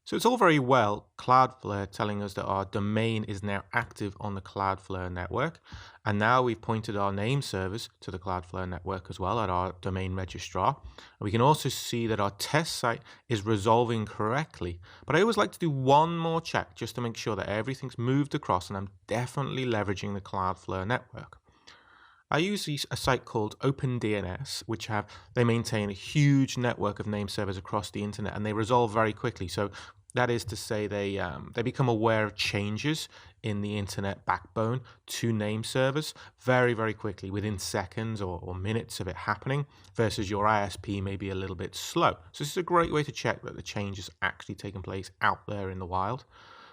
So it's all very well Cloudflare telling us that our domain is now active on the Cloudflare network. And now we've pointed our name servers to the Cloudflare network as well at our domain registrar. And we can also see that our test site is resolving correctly. But I always like to do one more check just to make sure that everything's moved across and I'm definitely leveraging the Cloudflare network. I use a site called OpenDNS, which they maintain a huge network of name servers across the internet, and they resolve very quickly. So that is to say, they become aware of changes in the internet backbone to name servers very quickly, within seconds or minutes of it happening. Versus your ISP may be a little bit slow. So this is a great way to check that the change is actually taking place out there in the wild.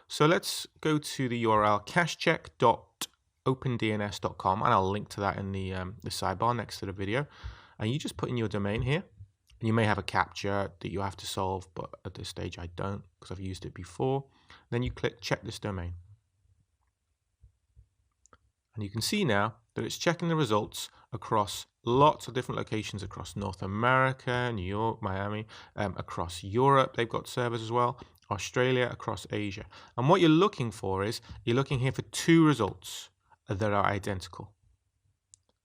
So let's go to the URL cachecheck.opendns.com, and I'll link to that in the sidebar next to the video. And you just put in your domain here. And you may have a captcha that you have to solve, but at this stage I don't because I've used it before. Then you click check this domain. And you can see now that it's checking the results across lots of different locations across North America, New York, Miami, across Europe. They've got servers as well, Australia, across Asia. And what you're looking for is you're looking here for two results that are identical.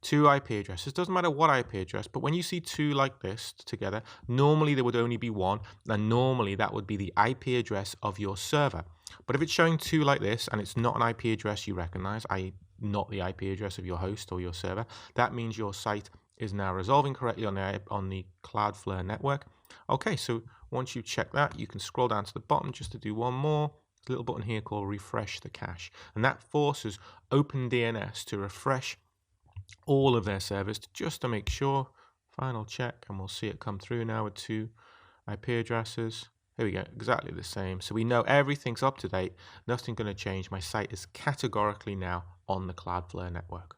Two IP addresses. Doesn't matter what IP address, but when you see two like this together, normally there would only be one, and normally that would be the IP address of your server. But if it's showing two like this and it's not an IP address you recognize, i.e. not the IP address of your host or your server, that means your site is now resolving correctly on the Cloudflare network. Okay, so once you check that, you can scroll down to the bottom just to do one more. There's a little button here called refresh the cache, and that forces OpenDNS to refresh all of their servers just to make sure. Final check, and we'll see it come through now with two IP addresses. Here we go, exactly the same. So we know everything's up to date, nothing's going to change. My site is categorically now on the Cloudflare network.